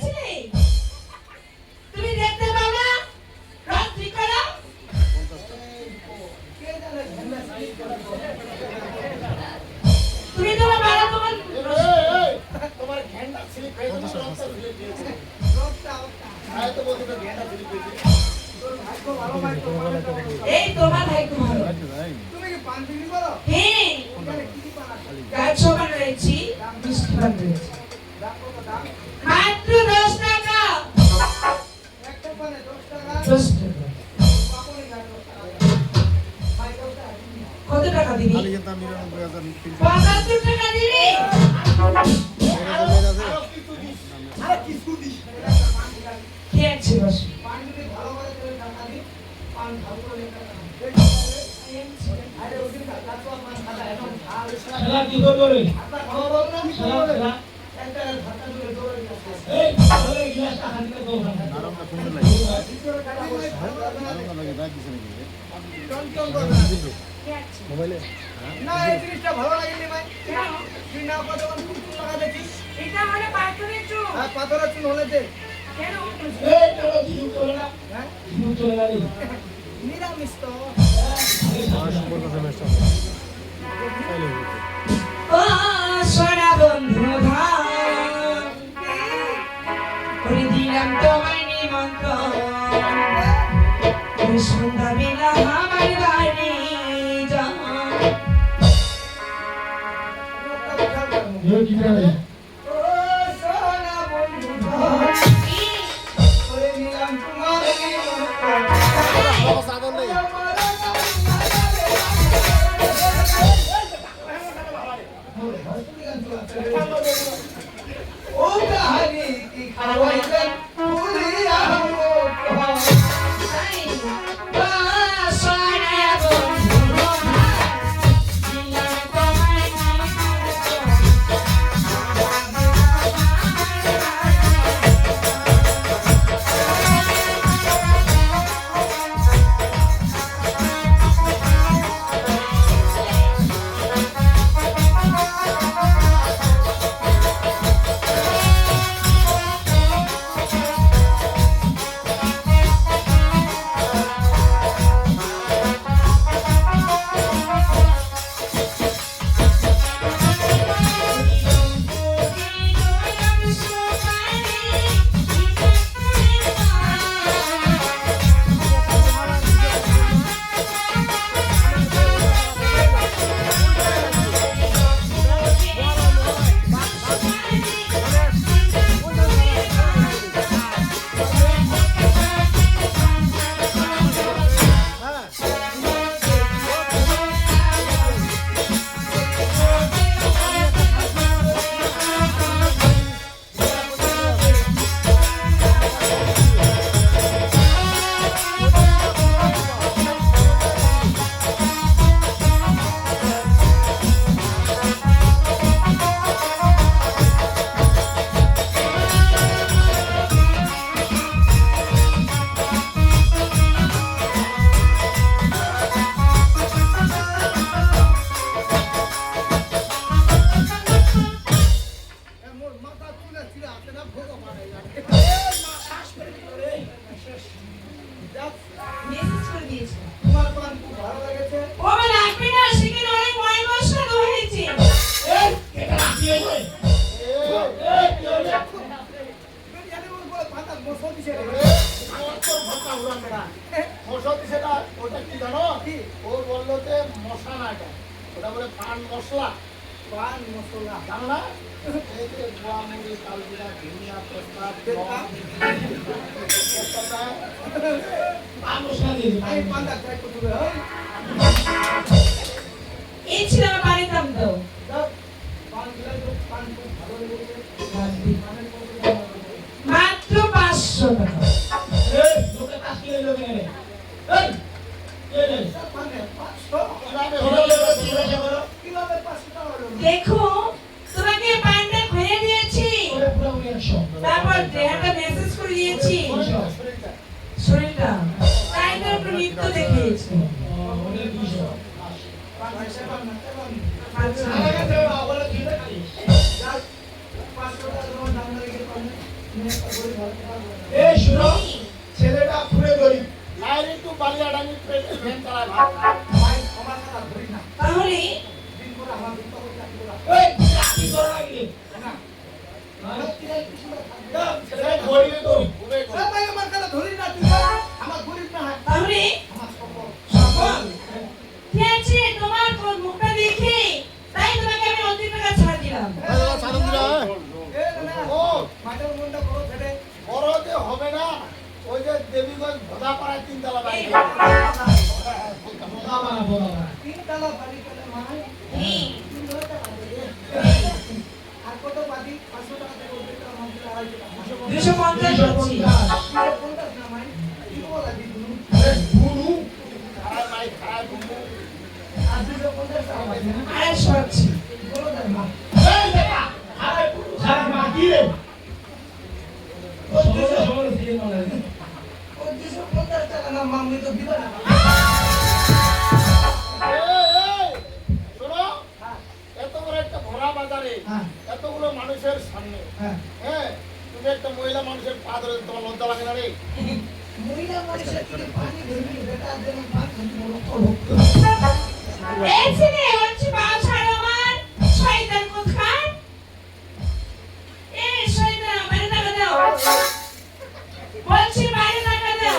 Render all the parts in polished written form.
ছেলে তুমি দেখতে পাও না রাত্রি করা তুমি তোমার বাবা তোমার ঘ্যান্ডা ছিলি পেয়েছে না রক্ত আয় তো বলতে তো ঘ্যান্ডা ছিলি পেয়েছে এই তোমার ভাই ভালো তুমি কি পান বিক্রি করো হ্যাঁ কি কি পান আছে গাছ সমান রয়েছি মিষ্টি পান রয়েছে দাম কত দাম মাত্র 10 টাকা একটা পানে 10 টাকা 10 টাকা পাপড়ি গাছ 10 টাকা ভাই 10 টাকা কত টাকা দিবি খালি কিন্তু 99,300 75 টাকা দিবি আরে কিছু দিস কে আছে বস পান যদি ভালো করে তুমি টাকা দি পান ভালো করে লেখা আরে ওদিন কাজ তো পান খাতা এখন ভালো খেলা কি করবে রে আপনার খাওয়া বল না আমি খেলা খাওয়া খেলা একটা ভাতা ধরে দৌড়ে গেছে এই চলে গ্লাসটা হাতে করে দাও না নারমটা সুন্দর লাগে ভিতরে টাকা বসে নারমটা লাগে দাগ দিছে নাকি টন টন করে মোবাইলে না এই জিনিসটা ভালো লাগেনি ভাই তুই না কত কোন টাকা দেখিস এটা হলো পাথরের চুল আর পাথরের চুল হলে দে কেন এই চলো দিউ চলে না হ্যাঁ দিউ চলে না রে নিরামিষ তো সম্পর্ক সমস্যা তাইলে ও সোনা বন্ধু ধান করে দিলাম তোমায় নিমন্ত্রণ ওই সন্ধ্যাবেলা আমার বাড়ি যাও এই কি করে ও সোনা বন্ধু করে নিলাম তোমার সাধন নেই ও কাহানি কি খাওয়াইবেন পুরিয়া মেসেজ করে দিয়েছে তোমার পান খুব ভালো লেগেছে ও বলে আপনি না সেখানে অনেক ময় মশলা হয়েছে এই এটা কি হইছে এই কি হইছে তুমি জানি ওর বলে পাতা মশলা দিছে রে তোর ভাষা উড়ান না মশলা সেটা ওটা কি জানো কি ও বললো যে মশলা না এটা ওটা বলে পান মশলা পান মশলা জানো না এই যে গোয়া মুড়ি কালজিরা ধনিয়া পেস্তা আমসা দিয়ে আমি পান্ডা ট্রাই করতে হবে এই ছিল আমার বাড়ির দাম তো দাও পান দিলে তো পান খুব ভালো লেগেছে পানের কত দাম হবে? মাত্র 500 টাকা এই লোকে তাসকি লইলো কেন এই এই পানে 500 কিভাবে হলো হলো জিজ্ঞাসা করো কিভাবে 500 টাকা হলো দেখো তোমাকে পান্ডা খুলে দিয়েছি ওরে পুরো 100 তারপর দেহটা মেসেজ করে দিয়েছি শরীরটা শরীরটা তাই তো একটু নৃত্য দেখিয়েছি ওরে 200 পান সেবা না সেবা না আচ্ছা আগে দেও বলে কি খালি 500 টাকা তোমার দাম লেগে পান এই শুনো, ছেলেটা পুরে গরিব। আর একটু বালিয়াডাঙ্গি ভ্যান চালায় ভাত তাহলে এই, চাকরি করো নাকি? ছেলে গরিবে গরিব। ঘুরে ঘুরে। তাহলে সকল ঠিক আছে, তোমার মুখটা দেখে তাই তোমাকে আমি 30 টাকা ছাড় দিলাম। সাধন দিলা ও বড় যে হবে না, ওই যে দেবীগঞ্জ ভোদাপাড়ায় 3 তলা বাড়ি। বোকা বানাবো বাবা। এই, 250 হচ্ছে। 250 হচ্ছে। এই বেটা, আরে সারা মা কি রে? সময় দিয়ে মনে হয়। শোনো, এত বড় একটা ভরা বাজারে হ্যাঁ। এতগুলো মানুষের সামনে, হ্যাঁ। হ্যাঁ, তুমি একটা মহিলা মানুষের পা ধরে তোমার লজ্জা লাগে না রে? এই ছেলে হচ্ছে বাল ছাড় আমার, শয়তান কোথাকার। এই শয়তান, বাইরে টাকা দাও। বলছি বাইরে টাকা দাও।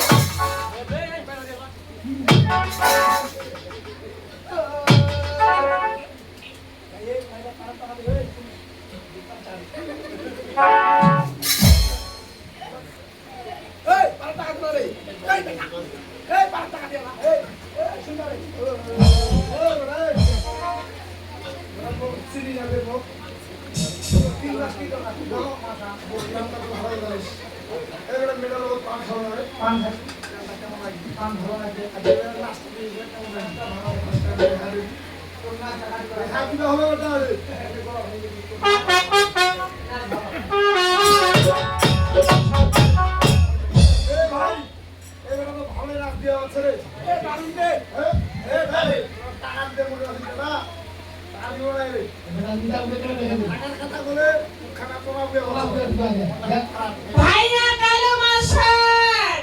বেটা দিদা উঠে চলে দেখে ভাইয়া কালো মাস্টার,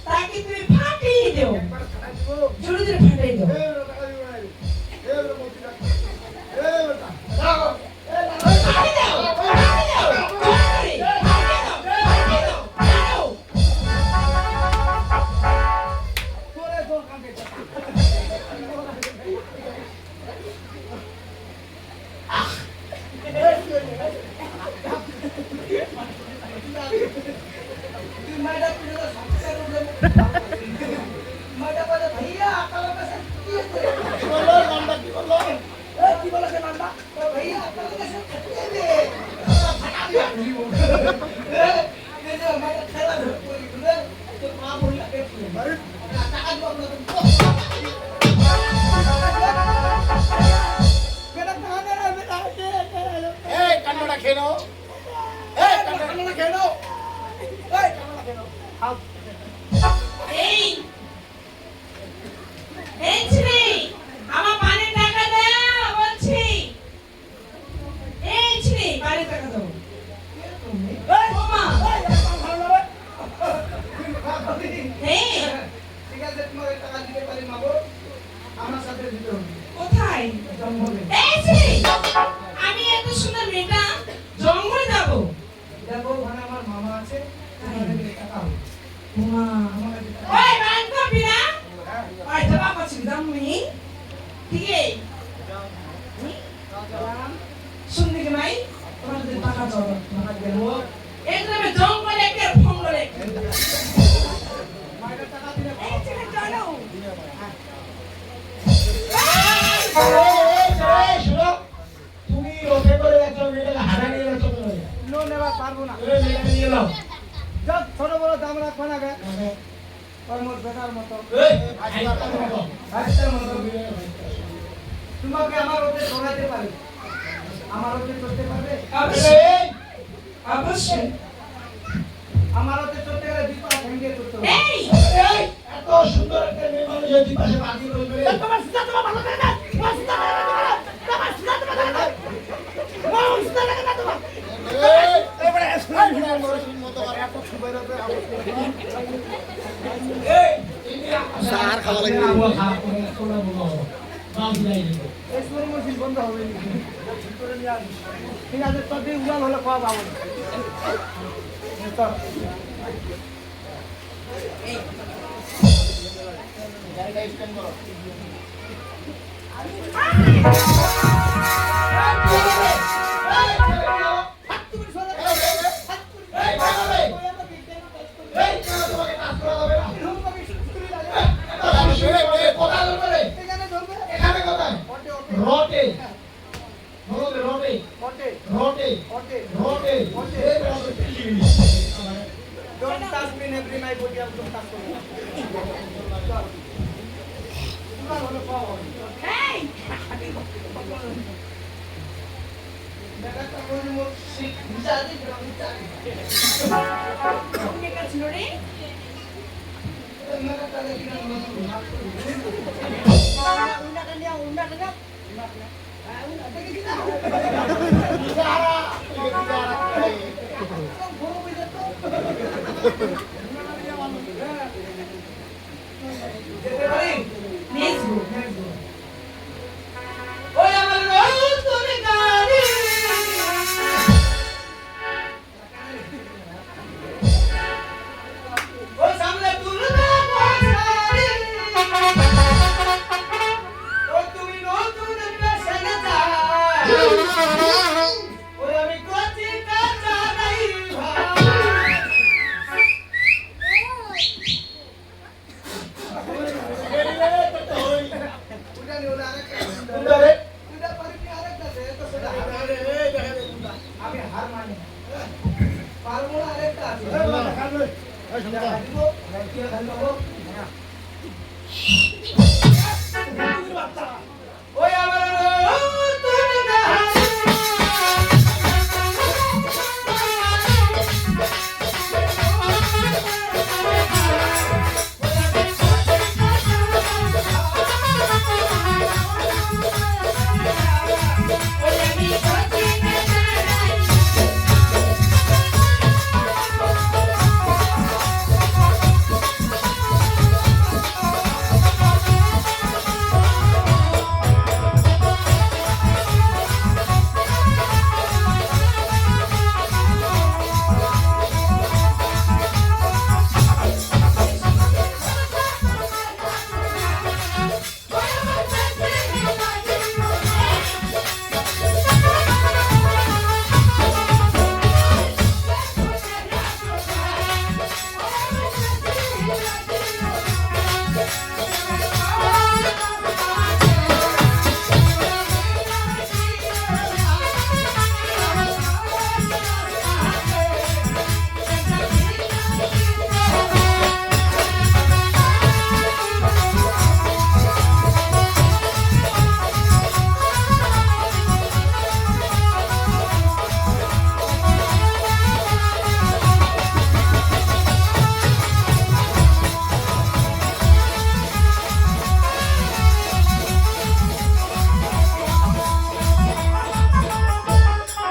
তাকে তুমি ফাটিয়ে দাও, জোরে জোরে ফাটিয়ে দাও। ফাটিয়ে দাও, ফাটিয়ে দাও, জোরে করে, ফাটিয়ে দাও, ফাটিয়ে দাও, দাও। কি বললো? নামটা কি বললো? এই কান্নাটা খেয়ে নাও। এই কান্নাটা খেয়ে নাও। এই, এই ছেলে, আমার পানের টাকা দাও বলছি। এই ছেলে, পানের টাকা দাও। ও মা, এই, কোথায়? এই ছেলে, আমি এত সুন্দর মেয়েটা জঙ্গলে যাবো। মা, ওই মান করবি না? ওই তো বাবা ছিল জামুনি। ঠিক আছে? শুনলি কি নাই? তোমার যদি টাকা চাও, টাকা দেব। এই গ্রামে জঙ্গলে একটা ফঙ্গলে একটা। এই ছেলে চলো। তুমি ওকে করে যাচ্ছ, মেয়েটাকে হারা নিয়ে যাচ্ছ কেন? মেয়েটাকে নিয়ে নাও। ছোট বড় দাম রাখবে না গে মোর বেকার মতো এই, আইসক্রিম মতো। ভাইস্তার মতো তোমাকে আমার ওতে সরাইতে পারি আমার ওতে করতে পারবে অবশ্যই, অবশ্যই। আমার ওতে করতে গেলে বিপদ ভেঙে করতে হবে এই, এই, এত সুন্দর একটা মেয়ে মানুষ যদি পাশে বাকি রইবে। তোমার সিধা তোমার ভালো লাগে না তোমার সিধা লাগে না তোমার সিধা তোমার ভালো লাগে না তোমার সিধা লাগে না তোমার এই এই ভিড়ার মরসিন মতো আর এত ছুবাই রাখবে সার খাওয়া লাগবে এই সুপার মেশিন বন্ধ হবে ঠিক আছে তোর দিয়ে উড়াল হলে খাওয়া পাবো না চল গাড়িটা স্ট্যান্ড করো Don't touch me in every my body. I'm don't touch me. এই কোন জায়গা ছিল রে নেক্সট গো ওই আমার নতুন গাড়ি ওই সামনে তুলনা বসারি ও তুমি নতুন পেশনে যাও ওই আমি কোচি কাঁচা নাই ভাই আমি হার মানি পারবো না আরেকটা আছে এই শুনতা কি খালি